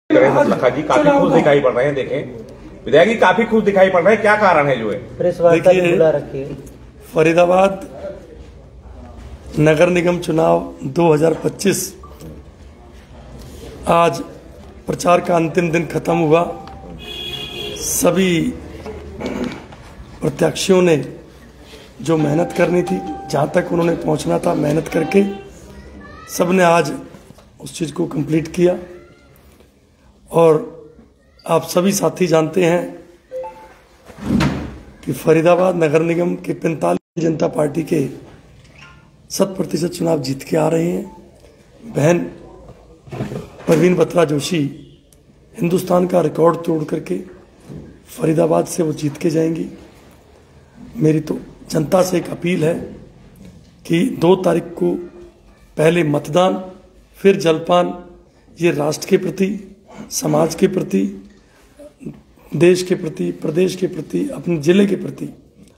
लखा जी काफी खुश दिखाई पड़ रहे हैं। देखें विधायक जी काफी खुश दिखाई पड़ रहे हैं, क्या कारण है जो है? देखिए, फरीदाबाद नगर निगम चुनाव 2025 आज प्रचार का अंतिम दिन खत्म हुआ। सभी प्रत्याशियों ने जो मेहनत करनी थी, जहाँ तक उन्होंने पहुँचना था, मेहनत करके सबने आज उस चीज़ को कंप्लीट किया। और आप सभी साथी जानते हैं कि फरीदाबाद नगर निगम के 45 जनता पार्टी के 100% चुनाव जीत के आ रहे हैं। बहन परवीन बत्रा जोशी हिंदुस्तान का रिकॉर्ड तोड़ करके फरीदाबाद से वो जीत के जाएंगी। मेरी तो जनता से एक अपील है कि 2 तारीख को पहले मतदान, फिर जलपान। ये राष्ट्र के प्रति, समाज के प्रति, देश के प्रति, प्रदेश के प्रति, अपने जिले के प्रति,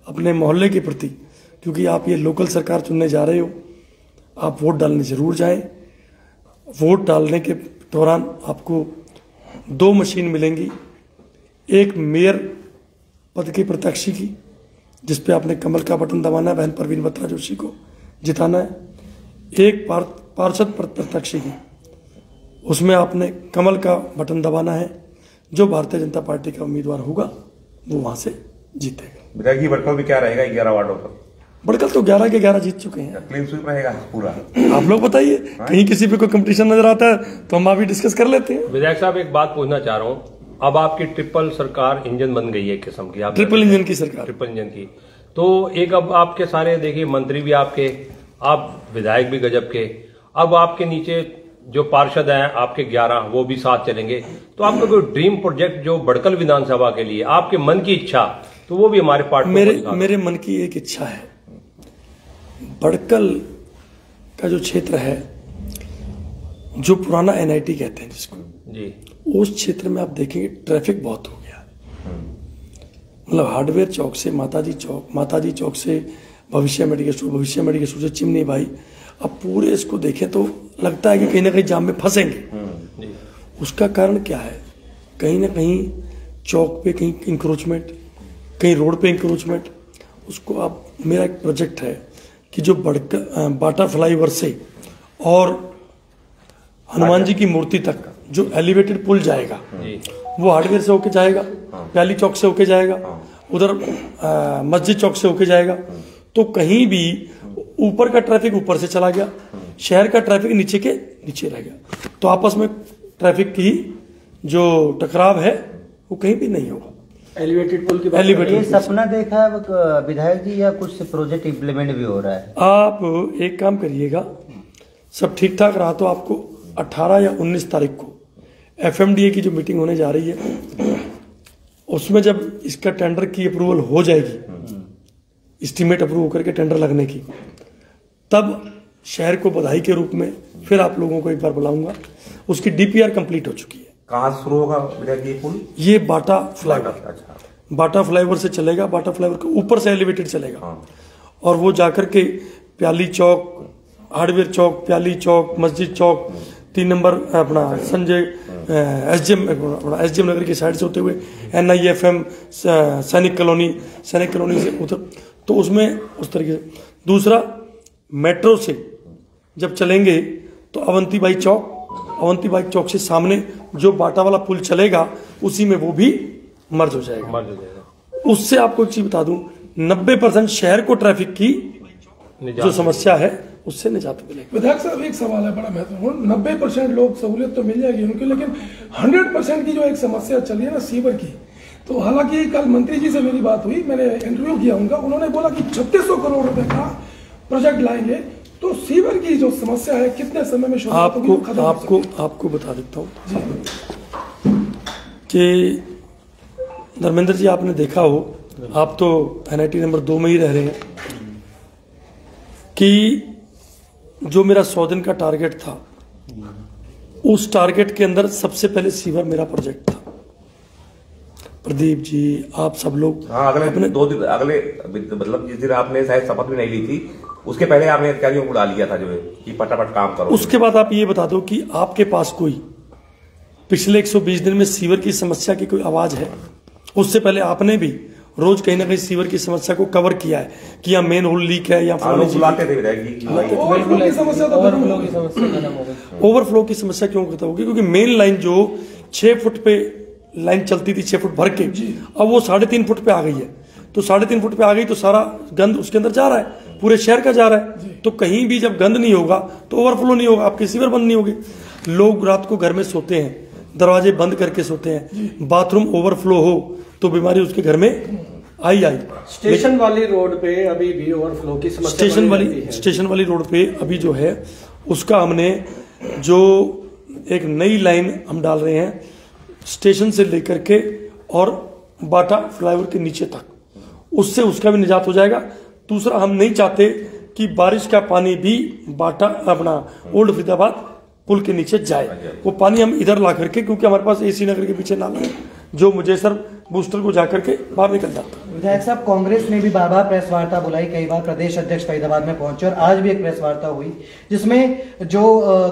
अपने मोहल्ले के प्रति, क्योंकि आप ये लोकल सरकार चुनने जा रहे हो, आप वोट डालने जरूर जाएं। वोट डालने के दौरान आपको 2 मशीन मिलेंगी। एक मेयर पद के प्रत्याशी की, जिसपे आपने कमल का बटन दबाना है, बहन परवीन बत्रा जोशी को जिताना है। एक पार्षद प्रत्याशी की, उसमें आपने कमल का बटन दबाना है। जो भारतीय जनता पार्टी का उम्मीदवार होगा वो वहां से जीतेगा। विधायक जी बड़कल भी क्या रहेगा 11 वार्डों पर? बड़कल तो 11 के 11 जीत चुके हैं। क्लीन स्वीप रहेगा पूरा? आप लोग बताइए, कहीं किसी पे कोई कंपटीशन नजर आता है तो हम अभी डिस्कस कर लेते हैं। विधायक साहब एक बात पूछना चाह रहा हूँ, अब आपकी ट्रिपल सरकार इंजन बन गई है एक किस्म की, ट्रिपल इंजन की सरकार, ट्रिपल इंजन की। तो एक अब आपके सारे देखिए मंत्री भी आपके, आप विधायक भी गजब के, अब आपके नीचे जो पार्षद हैं आपके 11 वो भी साथ चलेंगे। तो आपका कोई ड्रीम प्रोजेक्ट जो बड़कल विधानसभा के लिए आपके मन की इच्छा, तो वो भी हमारे पार्टी मेरे मन की एक इच्छा है। बड़कल का जो क्षेत्र है, जो पुराना NIT कहते हैं जिसको जी, उस क्षेत्र में आप देखेंगे ट्रैफिक बहुत हो गया। मतलब हार्डवेयर चौक से माताजी चौक से भविष्य मेडिकल स्टोर से चिमनी भाई, अब पूरे इसको देखें तो लगता है कि कहीं ना कहीं जाम में फंसेंगे। उसका कारण क्या है? कहीं ना कहीं चौक पे कहीं इंक्रोचमेंट, कहीं रोड पे इंक्रोचमेंट। उसको आप, मेरा एक प्रोजेक्ट है कि जो बाटा फ्लाईओवर से और हनुमान जी की मूर्ति तक जो एलिवेटेड पुल जाएगा, वो हार्डवेयर से होके जाएगा, प्याली चौक से होके जाएगा, उधर मस्जिद चौक से होके जाएगा। तो कहीं भी ऊपर का ट्रैफिक ऊपर से चला गया, शहर का ट्रैफिक नीचे के नीचे रह गया, तो आपस में ट्रैफिक की जो टकराव है वो कहीं भी नहीं होगा। एलिवेटेड पुल की ये सपना देखा है विधायक जी, या कुछ प्रोजेक्ट इम्प्लीमेंट भी हो रहा है? आप एक काम करिएगा, सब ठीक ठाक रहा तो आपको 18 या 19 तारीख को FMDA की जो मीटिंग होने जा रही है, उसमें जब इसका टेंडर की अप्रूवल हो जाएगी, एस्टीमेट अप्रूव होकर के टेंडर लगने की, तब शहर को बधाई के रूप में फिर आप लोगों को एक बार बुलाऊंगा। उसकी DPR कंप्लीट हो चुकी है। कहाँ से शुरू होगा ये पुल? ये बाटा फ्लाईओवर, अच्छा, बाटा फ्लाईओवर से चलेगा। बाटा फ्लाईओवर के ऊपर से एलिवेटेड चलेगा, और वो जाकर के प्याली चौक, हार्डवेयर चौक, प्याली चौक, मस्जिद चौक, 3 नंबर अपना संजय SGM नगर की साइड से होते हुए NIFM सैनिक कॉलोनी से उधर, तो उसमें उस तरीके से। दूसरा, मेट्रो से जब चलेंगे तो अवंतीबाई चौक से सामने जो बाटा वाला पुल चलेगा, उसी में वो भी मर्ज हो जाएगा। उससे आपको एक चीज बता दूं, 90% शहर को ट्रैफिक की जो समस्या है उससे निजात मिलेगी। विधायक साहब एक सवाल है बड़ा महत्वपूर्ण, 90% लोग सहूलियत तो मिल जाएगी उनकी, लेकिन 100% की जो एक समस्या चल रही है ना सीवर की, तो हालांकि कल मंत्री जी से मेरी बात हुई, मैंने इंटरव्यू किया उनका, उन्होंने बोला कि 3600 करोड़ रुपए का प्रोजेक्ट लाएंगे। तो सीवर की जो समस्या है कितने समय में शुरुआत होगी? आपको बता देता हूँ कि धर्मेंद्र जी, आपने देखा हो, आप तो NIT नंबर 2 में ही रह रहे हैं, कि जो मेरा 100 दिन का टारगेट था, उस टारगेट के अंदर सबसे पहले सीवर मेरा प्रोजेक्ट था। प्रदीप जी, आप सब लोग अगले 2 दिन, अगले मतलब जिस दिन आपने शायद शपथ भी नहीं ली थी, उसके पहले आपने अधिकारियों को डाल लिया था जो है कि फटाफट काम करो। उसके बाद आप ये बता दो कि आपके पास कोई पिछले 120 दिन में सीवर की समस्या की कोई आवाज है? उससे पहले आपने भी रोज कहीं ना कहीं सीवर की समस्या को कवर किया है कि यहाँ मेन होल लीक है या बुलाते थे विधायक जी ओवरफ्लो की समस्या तो ओवरफ्लो की समस्या क्यों खत्म होगी? क्योंकि मेन लाइन जो 6 फुट पे लाइन चलती थी 6 फुट भर के, अब वो 3.5 फुट पे आ गई है। तो 3.5 फुट पे आ गई तो सारा गंद उसके अंदर जा रहा है, पूरे शहर का जा रहा है। तो कहीं भी जब गंद नहीं होगा तो ओवरफ्लो नहीं होगा, आपकी सीवर बंद नहीं होगी। लोग रात को घर में सोते हैं, दरवाजे बंद करके सोते हैं, बाथरूम ओवरफ्लो हो तो बीमारी उसके घर में आई। स्टेशन वाली रोड पे अभी भी ओवरफ्लो की समस्या स्टेशन वाली रोड पे अभी जो है उसका हमने जो एक नई लाइन हम डाल रहे हैं स्टेशन से लेकर के और बाटा फ्लाईओवर के नीचे तक, उससे उसका भी निजात हो जाएगा। दूसरा, हम नहीं चाहते कि बारिश का पानी भी बाटा अपना ओल्ड फरीदाबाद पुल के नीचे जाए। वो पानी हम इधर ला करके, क्योंकि हमारे पास एसी नगर के पीछे नाला है जो मुझे सर बूस्टर को जाकर के बाहर निकल जाता है। विधायक साहब, कांग्रेस ने भी बार बार प्रेस वार्ता बुलाई, कई बार प्रदेश अध्यक्ष फरीदाबाद में पहुंचे और आज भी एक प्रेस वार्ता हुई जिसमें जो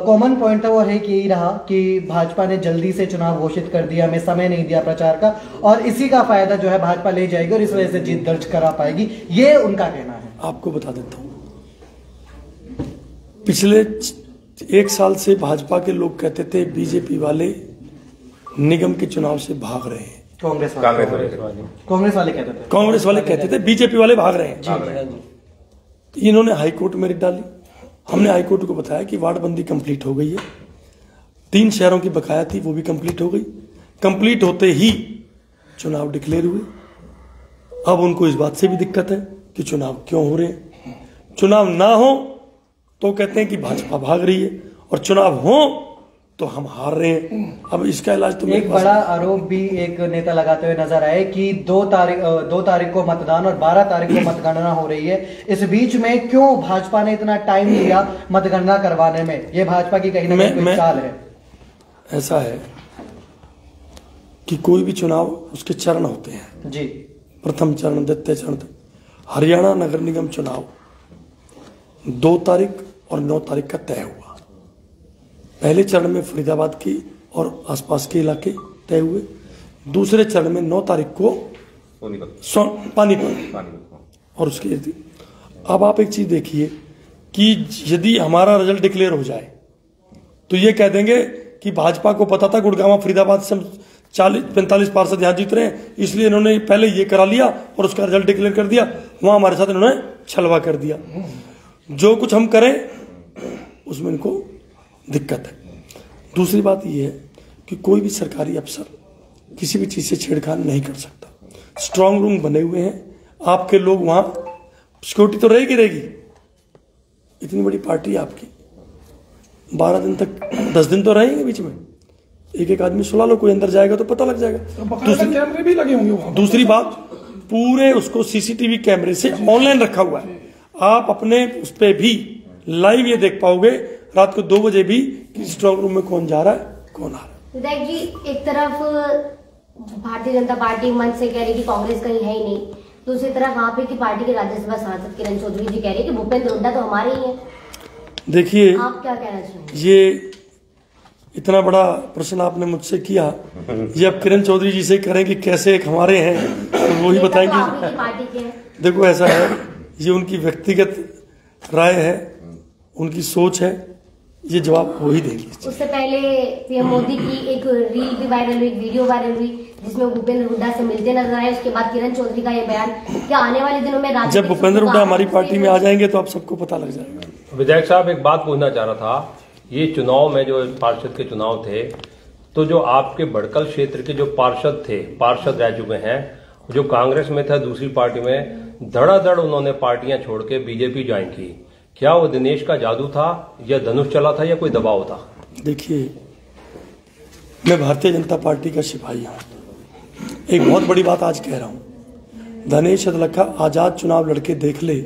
कॉमन पॉइंट था वो है कि यही रहा कि भाजपा ने जल्दी से चुनाव घोषित कर दिया, हमें समय नहीं दिया प्रचार का और इसी का फायदा जो है भाजपा ले जाएगी और इस वजह से जीत दर्ज करा पाएगी, ये उनका कहना है। आपको बता देता हूँ, पिछले 1 साल से भाजपा के लोग कहते थे बीजेपी वाले निगम के चुनाव से भाग रहे हैं। कांग्रेस वाले कहते थे बीजेपी वाले भाग रहे हैं। इन्होंने हाईकोर्ट में रिट डाली, हमने हाईकोर्ट को बताया कि वार्डबंदी कंप्लीट हो गई है, 3 शहरों की बकाया थी वो भी कंप्लीट हो गई। कंप्लीट होते ही चुनाव डिक्लेयर हुए। अब उनको इस बात से भी दिक्कत है कि चुनाव क्यों हो रहे हैं। चुनाव ना हो तो कहते हैं कि भाजपा भाग रही है और चुनाव हो तो हम हार रहे हैं। अब इसका इलाज तो एक बड़ा आरोप भी एक नेता लगाते हुए नजर आए कि 2 तारीख को मतदान और 12 तारीख को मतगणना हो रही है। इस बीच में क्यों भाजपा ने इतना टाइम लिया मतगणना करवाने में? ये भाजपा की कहीं ना कहीं चाल है। ऐसा है कि कोई भी चुनाव उसके चरण होते हैं जी, प्रथम चरण, द्वितीय चरण। हरियाणा नगर निगम चुनाव 2 तारीख और 9 तारीख का तय हुआ। पहले चरण में फरीदाबाद की और आसपास के इलाके तय हुए, दूसरे चरण में 9 तारीख को पानीपत और उसके इर्द। अब आप एक चीज देखिए कि यदि हमारा रिजल्ट डिक्लेयर हो जाए तो ये कह देंगे कि भाजपा को पता था गुड़गांव फरीदाबाद से 40-45 पार्षद यहां जीत रहे हैं, इसलिए इन्होंने पहले ये करा लिया और उसका रिजल्ट डिक्लेयर कर दिया। वहां हमारे साथ इन्होंने छलवा कर दिया। जो कुछ हम करें उसमें इनको दिक्कत है। दूसरी बात यह है कि कोई भी सरकारी अफसर किसी भी चीज से छेड़खानी नहीं कर सकता। स्ट्रांग रूम बने हुए हैं, आपके लोग वहां, सिक्योरिटी तो रहेगी। इतनी बड़ी पार्टी आपकी, 12 दिन तक 10 दिन तो रहेंगे बीच में, एक आदमी सुला लो, कोई अंदर जाएगा तो पता लग जाएगा। कैमरे भी लगे होंगे वहां। दूसरी बात, पूरे उसको सीसीटीवी कैमरे से ऑनलाइन रखा हुआ है। आप अपने उस पर भी लाइव ये देख पाओगे रात को 2 बजे भी कि स्ट्रांग रूम में कौन जा रहा है कौन आ रहा है। विधायक जी, एक तरफ भारतीय जनता पार्टी मंच से कह रही कि कांग्रेस कहीं है ही नहीं, दूसरी तरफ वहां पे की पार्टी के राज्यसभा सांसद किरण चौधरी जी कह रही कि भूपेंद्र हुड्डा तो हमारे ही है। देखिए, आप क्या कहना चाहेंगे? ये इतना बड़ा प्रश्न आपने मुझसे किया, ये अब किरण चौधरी जी से करें कि कैसे एक हमारे हैं तो वही बताएंगे। पार्टी के देखो, ऐसा है, ये उनकी व्यक्तिगत राय है, उनकी सोच है, ये जवाब वो ही देंगे। उससे पहले पीएम मोदी की एक रील भी वायरल हुई, एक वीडियो वायरल हुई जिसमें भूपेंद्र हुड्डा से मिलते नजर आए। उसके बाद किरण चौधरी का ये बयान, क्या आने वाले दिनों में जब भूपेंद्र हुड्डा हमारी पार्टी में आ जाएंगे तो आप सबको पता लग जाएगा। विधायक साहब, एक बात पूछना चाह रहा था, ये चुनाव में जो पार्षद के चुनाव थे तो जो आपके बड़कल क्षेत्र के जो पार्षद रह चुके हैं, जो कांग्रेस में था दूसरी पार्टी में, धड़ाधड़ उन्होंने पार्टियां छोड़ के बीजेपी ज्वाइन की। क्या वो दिनेश का जादू था या धनुष चला था या कोई दबाव था? देखिए, मैं भारतीय जनता पार्टी का सिपाही हूं। एक बहुत बड़ी बात आज कह रहा हूं, धनेश अदलखा आजाद चुनाव लड़के देख ले,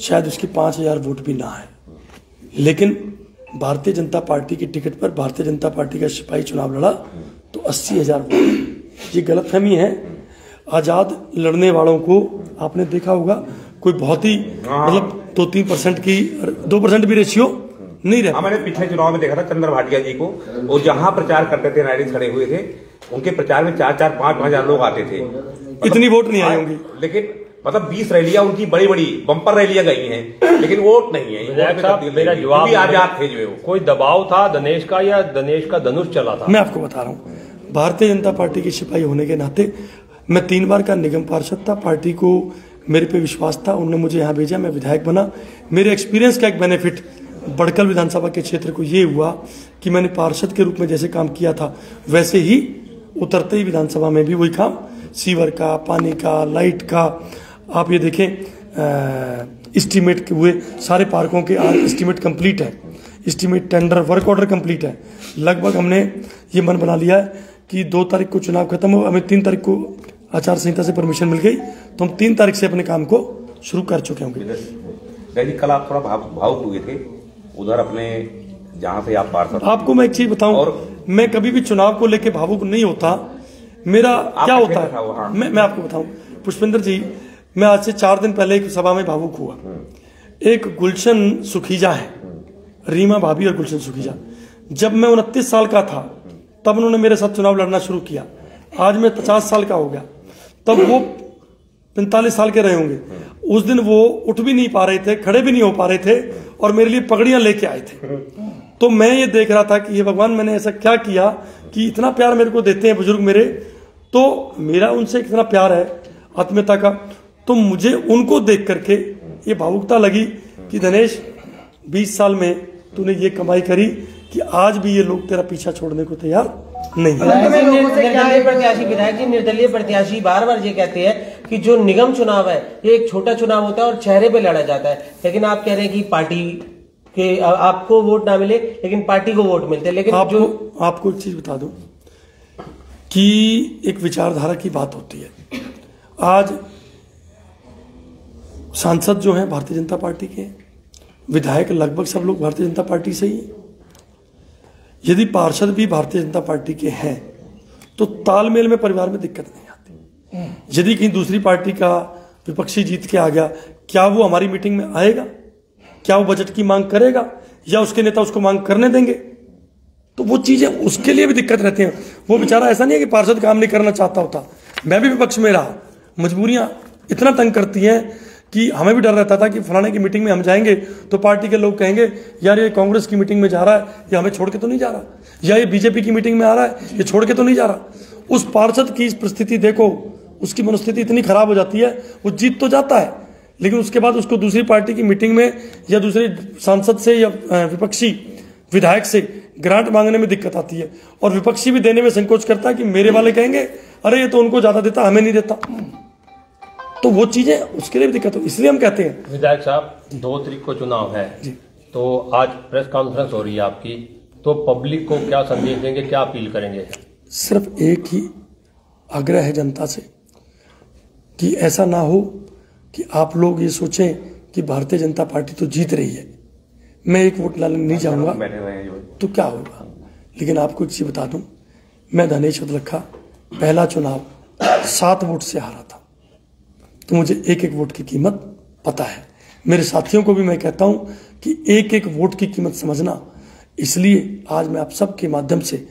शायद उसकी 5000 वोट भी ना है, लेकिन भारतीय जनता पार्टी की टिकट पर भारतीय जनता पार्टी का सिपाही चुनाव लड़ा तो 80,000 वोट। ये गलतफहमी है। आजाद लड़ने वालों को आपने देखा होगा, कोई बहुत ही मतलब 2-3% की 2% भी रेशियो नहीं रह मैंने पिछले चुनाव में देखा था चंद्र भाटिया जी को, वो जहां प्रचार करते थे नायडू खड़े हुए थे, उनके प्रचार में 4-4, 5-5 हजार लोग आते थे। इतनी वोट नहीं आई होंगी, लेकिन मतलब 20 रैलियां उनकी बड़ी बड़ी बम्पर रैलियां गई हैं, लेकिन वोट नहीं है। विधायक साहब, मेरा जवाब, आजाद थे जो कोई दबाव था दिनेश का या दिनेश का धनुष चला था? मैं आपको बता रहा हूँ, भारतीय जनता पार्टी की सिपाही होने के नाते मैं 3 बार का निगम पार्षद था, पार्टी को मेरे पे विश्वास था, उन्होंने मुझे यहाँ भेजा, मैं विधायक बना। मेरे एक्सपीरियंस का एक बेनिफिट बड़कल विधानसभा के क्षेत्र को ये हुआ कि मैंने पार्षद के रूप में जैसे काम किया था वैसे ही उतरते ही विधानसभा में भी वही काम, सीवर का, पानी का, लाइट का, आप ये देखें एस्टीमेट हुए सारे पार्कों के आज एस्टीमेट कंप्लीट है, estimate tender work order complete है। लगभग हमने ये मन बना लिया है कि 2 तारीख को चुनाव खत्म हो, हमें 3 तारीख को आचार संहिता से परमिशन मिल गई तो हम 3 तारीख से अपने काम को शुरू कर चुके होंगे। कल आप थोड़ा भावुक हुए थे उधर अपने जहां से आप पार्षद। आपको मैं एक चीज बताऊं, और मैं कभी भी चुनाव को लेकर भावुक नहीं होता। मेरा क्या होता है, हाँ। मैं आपको बताऊं पुष्पेंद्र जी, मैं आज से 4 दिन पहले एक सभा में भावुक हुआ। एक गुलशन सुखीजा है, रीमा भाभी और गुलशन सुखीजा, जब मैं 29 साल का था तब उन्होंने मेरे साथ चुनाव लड़ना शुरू किया। आज मैं 50 साल का हो गया, तब वो 45 साल के रहे होंगे। उस दिन वो उठ भी नहीं पा रहे थे, खड़े भी नहीं हो पा रहे थे और मेरे लिए पगड़ियां लेके आए थे। तो मैं ये देख रहा था कि ये भगवान, मैंने ऐसा क्या किया कि इतना प्यार मेरे को देते हैं बुजुर्ग मेरे, तो मेरा उनसे कितना प्यार है आत्मीयता का। तो मुझे उनको देख करके ये भावुकता लगी कि दिनेश 20 साल में तूने ये कमाई करी कि आज भी ये लोग तेरा पीछा छोड़ने को तैयार नहीं। निर्दलीय प्रत्याशी, विधायक जी निर्दलीय प्रत्याशी बार बार ये कहते हैं कि जो निगम चुनाव है ये एक छोटा चुनाव होता है और चेहरे पे लड़ा जाता है, लेकिन आप कह रहे हैं कि पार्टी के आपको वोट ना मिले लेकिन पार्टी को वोट मिलते हैं। लेकिन आपको एक चीज बता दूं कि एक विचारधारा की बात होती है। आज सांसद जो हैं भारतीय जनता पार्टी के, विधायक लगभग सब लोग भारतीय जनता पार्टी से ही। यदि पार्षद भी भारतीय जनता पार्टी के हैं तो तालमेल में परिवार में दिक्कत नहीं आती। यदि कहीं दूसरी पार्टी का विपक्षी जीत के आ गया, क्या वो हमारी मीटिंग में आएगा? क्या वो बजट की मांग करेगा या उसके नेता उसको मांग करने देंगे? तो वो चीजें उसके लिए भी दिक्कत रहती हैं। वो बेचारा ऐसा नहीं है कि पार्षद काम नहीं करना चाहता होता, मैं भी विपक्ष में रहा, मजबूरियां इतना तंग करती हैं कि हमें भी डर रहता था कि फलाने की मीटिंग में हम जाएंगे तो पार्टी के लोग कहेंगे यार ये कांग्रेस की मीटिंग में जा रहा है, ये हमें छोड़ के तो नहीं जा रहा, या ये बीजेपी की मीटिंग में आ रहा है, ये छोड़ के तो नहीं जा रहा। उस पार्षद की परिस्थिति देखो, उसकी मनोस्थिति इतनी खराब हो जाती है, वो जीत तो जाता है लेकिन उसके बाद उसको दूसरी पार्टी की मीटिंग में या दूसरे सांसद से या विपक्षी विधायक से ग्रांट मांगने में दिक्कत आती है, और विपक्षी भी देने में संकोच करता है कि मेरे वाले कहेंगे अरे ये तो उनको ज्यादा देता, हमें नहीं देता। तो वो चीजें उसके लिए भी दिक्कत हो, इसलिए हम कहते हैं। विधायक साहब 2 तारीख को चुनाव है जी, तो आज प्रेस कॉन्फ्रेंस हो रही है आपकी, तो पब्लिक को क्या संदेश देंगे, क्या अपील करेंगे? सिर्फ एक ही आग्रह है जनता से कि ऐसा ना हो कि आप लोग ये सोचें कि भारतीय जनता पार्टी तो जीत रही है, मैं एक वोट डालने नहीं जाऊंगा तो क्या होगा। लेकिन आपको एक चीज बता दूं, मैं धनेश अदलखा पहला चुनाव 7 वोट से हारा था, तो मुझे एक एक वोट की कीमत पता है। मेरे साथियों को भी मैं कहता हूं कि एक एक वोट की कीमत समझना। इसलिए आज मैं आप सबके माध्यम से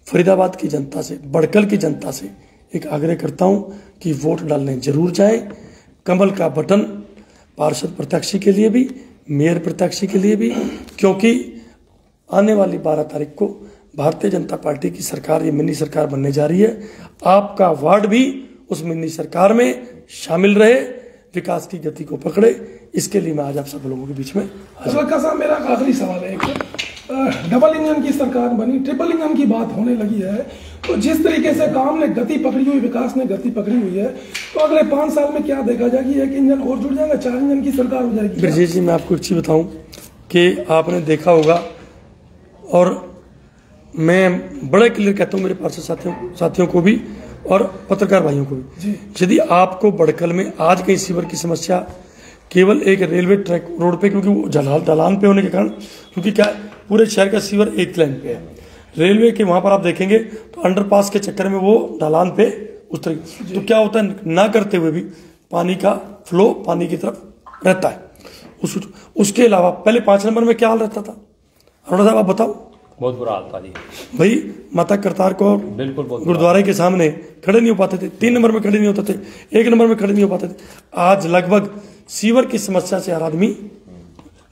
फरीदाबाद की जनता से, बड़कल की जनता से एक आग्रह करता हूं कि वोट डालने जरूर जाएं। कमल का बटन पार्षद प्रत्याशी के लिए भी, मेयर प्रत्याशी के लिए भी, क्योंकि आने वाली 12 तारीख को भारतीय जनता पार्टी की सरकार, ये मिनी सरकार बनने जा रही है। आपका वार्ड भी उस मिनी सरकार में शामिल रहे, विकास की गति को पकड़े, इसके लिए मैं आज आप सब लोगों के बीच में। साहब मेरा आखिरी सवाल है, डबल इंजन की सरकार बनी, ट्रिपल इंजन की बात होने लगी है, तो जिस तरीके से काम ने गति पकड़ी हुई, विकास ने गति पकड़ी हुई है, तो अगले 5 साल में क्या देखा जाएगी? एक इंजन और जुड़ जाएगा, 4 इंजन की सरकार हो जाएगी? ब्रजेश जी, मैं आपको एक चीज बताऊं कि आपने देखा होगा, और मैं बड़ा क्लियर कहता हूं मेरे पार्षद साथियों को भी और पत्रकार भाइयों को भी, यदि आपको बड़कल में आज कहीं सीवर की समस्या केवल एक रेलवे ट्रैक रोड पे, क्योंकि वो ढलान पे होने के कारण, क्योंकि क्या पूरे शहर का सीवर एक लाइन पे है, रेलवे के वहां पर आप देखेंगे तो अंडरपास के चक्कर में वो ढलान पे उस तरीके, तो क्या होता है ना करते हुए भी पानी का फ्लो पानी की तरफ रहता है। उसके अलावा पहले 5 नंबर में क्या हाल रहता था, अरोड़ा साहब आप बताओ। बहुत बुरा हाल था जी भाई माता करतार कौर बिल्कुल बहुत गुरुद्वारे के सामने खड़े नहीं हो पाते थे, 3 नंबर में खड़े नहीं होते थे, 1 नंबर में खड़े नहीं हो पाते थे। आज लगभग सीवर की समस्या से हर आदमी,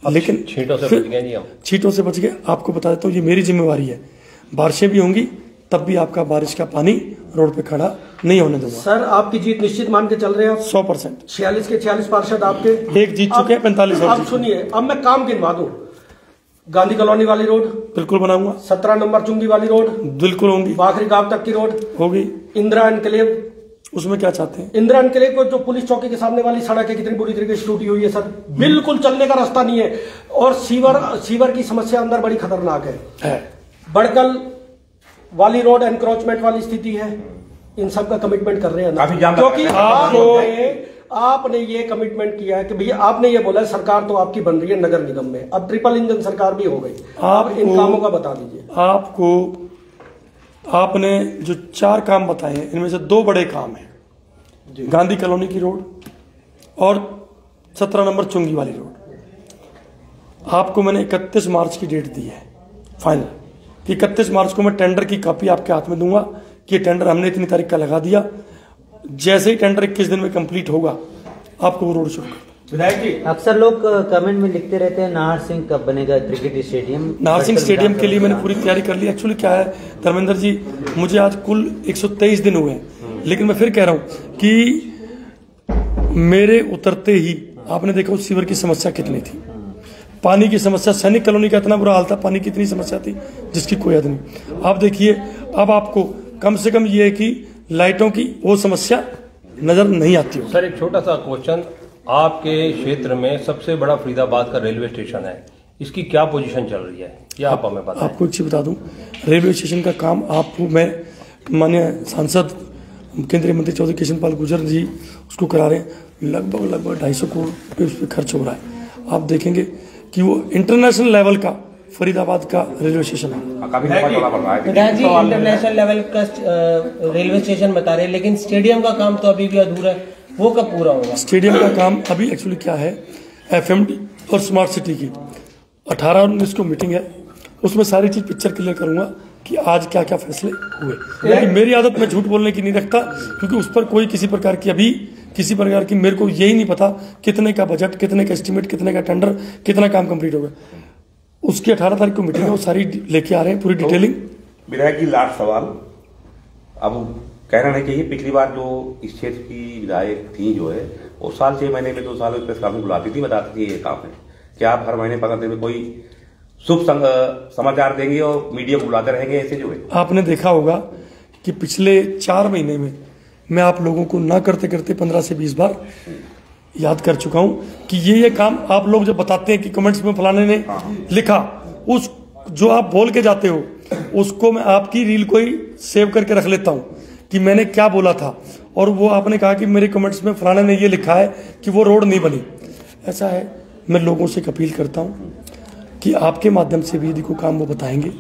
लेकिन छींटों से बच गए जी हम। छींटों से बच गए। आपको बता देता हूँ ये मेरी जिम्मेवारी है, बारिशें भी होंगी तब भी आपका बारिश का पानी रोड पे खड़ा नहीं होने दूंगा। सर आपकी जीत निश्चित मान के चल रहे हैं आप? 100%। 46 के 46 पार्षद आपके एक जीत चुके हैं, 45 और अब जीत सुनिए, अब मैं काम गिनवा दूं। गांधी कॉलोनी वाली रोड बिल्कुल बनाऊंगा, 17 नंबर चुंगी वाली रोड बिल्कुल होंगी, बाखरी गांव तक की रोड होगी। इंदिरा एनक्लेव, उसमें क्या चाहते हैं? इंदिरा एनक्लेव को जो पुलिस चौकी के सामने वाली सड़क है कितनी बुरी तरीके से टूटी हुई है सर, बिल्कुल चलने का रास्ता नहीं है। और सीवर की समस्या अंदर बड़ी खतरनाक है। बड़कल वाली रोड एनक्रोचमेंट वाली स्थिति है। इन सब का कमिटमेंट कर रहे हैं काफी जाम क्योंकि आपको आपने ये कमिटमेंट किया है कि भैया आपने ये बोला है सरकार तो आपकी बन रही है नगर निगम में, अब ट्रिपल इंजन सरकार भी हो गई। आप इन कामों का बता दीजिए। आपने जो 4 काम बताए हैं इनमें से 2 बड़े काम हैं, गांधी कॉलोनी की रोड और 17 नंबर चुंगी वाली रोड। आपको मैंने 31 मार्च की डेट दी है फाइनल, कि 31 मार्च को मैं टेंडर की कॉपी आपके हाथ में दूंगा कि टेंडर हमने इतनी तारीख का लगा दिया। जैसे ही टेंडर 21 दिन में कंप्लीट होगा आपको वो रोड शुरू कर। विधायक जी, अक्सर लोग कमेंट में लिखते रहते हैं नाहर सिंह कब बनेगा cricket stadium. Nahar Singh stadium के लिए मैंने पूरी तैयारी कर ली। एक्चुअली क्या है धर्मेंद्र जी, मुझे आज कुल 123 दिन हुए हैं, लेकिन मैं फिर कह रहा हूं कि मेरे उतरते ही आपने देखा उस सीवर की समस्या कितनी थी, पानी की समस्या, सैनिक कॉलोनी का इतना बुरा हाल था, पानी की इतनी समस्या थी जिसकी कोई हद नहीं। आप देखिए अब आपको कम से कम ये है कि लाइटों की वो समस्या नजर नहीं आती हो। सर एक छोटा सा क्वेश्चन, आपके क्षेत्र में सबसे बड़ा फरीदाबाद का रेलवे स्टेशन है, इसकी क्या पोजीशन चल रही है ये आप हमें बताएं। आपको एक चीज बता दूं, रेलवे स्टेशन का काम आपको मैं माननीय सांसद केंद्रीय मंत्री चौधरी किशनपाल गुर्जर जी उसको करा रहे हैं। लगभग 250 करोड़ रुपये उस पर खर्च हो रहा है। आप देखेंगे कि वो इंटरनेशनल लेवल का फरीदाबाद का रेलवे स्टेशन है। काफी लंबा चौड़ा पड़ रहा है। विधायक जी इंटरनेशनल लेवल का रेलवे स्टेशन बता रहे हैं, लेकिन स्टेडियम का काम तो अभी भी अधूरा है, वो कब पूरा होगा? स्टेडियम का काम अभी एक्चुअली क्या है, एफएमडी और स्मार्ट सिटी की 18 और 19 को मीटिंग है, उसमें सारी चीज पिक्चर क्लियर करूंगा कि आज क्या क्या फैसले हुए। लेकिन मेरी आदत में झूठ बोलने की नहीं रखता, क्योंकि उस पर कोई किसी प्रकार की अभी किसी प्रकार की मेरे को यही नहीं पता कितने का बजट, कितने का एस्टिमेट, कितने का टेंडर, कितना काम कंप्लीट होगा। उसकी 18 तारीख को मीटिंग है, वो सारी लेके आ रहे हैं पूरी डिटेलिंग। विधायक जी लास्ट सवाल, अब कहना नहीं चाहिए, पिछली बार जो इस क्षेत्र की विधायक थी जो है वो साल 6 महीने में 2 साल में प्रेस कॉन्फ्रेंस बुलाती थी, बताती थी ये काम है। क्या आप हर महीने 15 दिन में कोई शुभ समाचार देंगे और मीडिया को बुलाते रहेंगे ऐसे जो है? आपने देखा होगा कि पिछले 4 महीने में मैं आप लोगों को ना करते करते 15 से 20 बार याद कर चुका हूं कि ये काम आप लोग जब बताते हैं कि कमेंट्स में फलाने ने लिखा, उस जो आप बोल के जाते हो उसको मैं आपकी रील को ही सेव करके रख लेता हूं कि मैंने क्या बोला था, और वो आपने कहा कि मेरे कमेंट्स में फलाने ने ये लिखा है कि वो रोड नहीं बनी। ऐसा है, मैं लोगों से अपील करता हूं कि आपके माध्यम से भी यदि कोई काम वो बताएंगे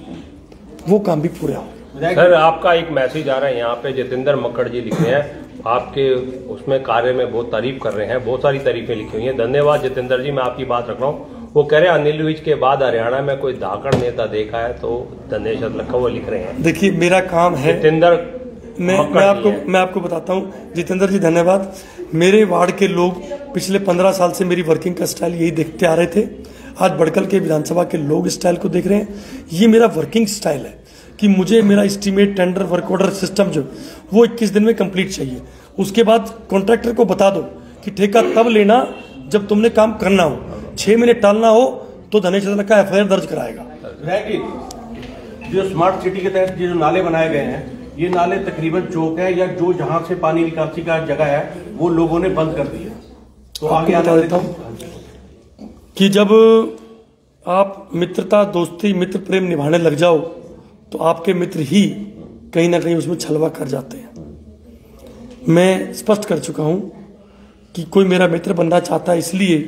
वो काम भी पूरा हो। सर आपका एक मैसेज आ रहा है यहाँ पे, जितेंद्र मक्कड़ जी लिख रहे हैं आपके उसमें कार्य में बहुत तारीफ कर रहे हैं, बहुत सारी तारीफें लिखी हुई हैं। धन्यवाद जितेंद्र जी, मैं आपकी बात रख रहा हूँ। वो कह रहे हैं अनिल विज के बाद हरियाणा में कोई धाकड़ नेता देखा है तो धनेश लखा वो लिख रहे हैं। देखिए मेरा काम है जितेंद्र, मैं आपको बताता हूँ जितेंद्र जी, धन्यवाद। मेरे वार्ड के लोग पिछले 15 साल से मेरी वर्किंग का स्टाइल यही देखते आ रहे थे, आज बड़कल के विधानसभा के लोग स्टाइल को देख रहे हैं। ये मेरा वर्किंग स्टाइल है कि मुझे मेरा estimate, tender, work order system जो वो 21 दिन में कंप्लीट चाहिए। उसके बाद कॉन्ट्रैक्टर को बता दो कि ठेका तब लेना जब तुमने काम करना हो, 6 महीने टालना हो तो धनेश का FIR दर्ज कराएगा। जो स्मार्ट सिटी के तहत जो नाले बनाए गए हैं, ये नाले तकरीबन चौक है या जो जहां से पानी निकासी का जगह है वो लोगों ने बंद कर दिया। तो आगे बता देता हूं कि जब आप मित्रता, दोस्ती, मित्र प्रेम निभाने लग जाओ तो आपके मित्र ही कहीं ना कहीं उसमें छलवा कर जाते हैं। मैं स्पष्ट कर चुका हूं कि कोई मेरा मित्र बनना चाहता है इसलिए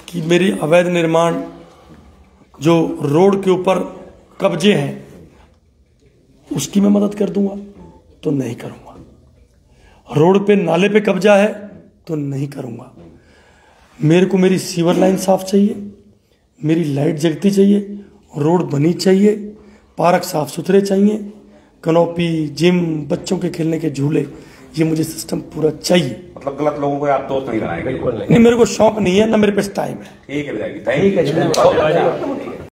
कि मेरी अवैध निर्माण, जो रोड के ऊपर कब्जे हैं, उसकी मैं मदद कर दूंगा तो नहीं करूंगा। रोड पे, नाले पे कब्जा है तो नहीं करूंगा। मेरे को मेरी सीवर लाइन साफ चाहिए, मेरी लाइट जगती चाहिए रोड बनी चाहिए, पार्क साफ सुथरे चाहिए, कनोपी, जिम, बच्चों के खेलने के झूले, ये मुझे सिस्टम पूरा चाहिए। मतलब गलत लोगों को आप दोस्त नहीं बनाएंगे? नहीं, मेरे को शौक नहीं है, ना मेरे पास टाइम है। ठीक है विधायक जी, थैंक यू।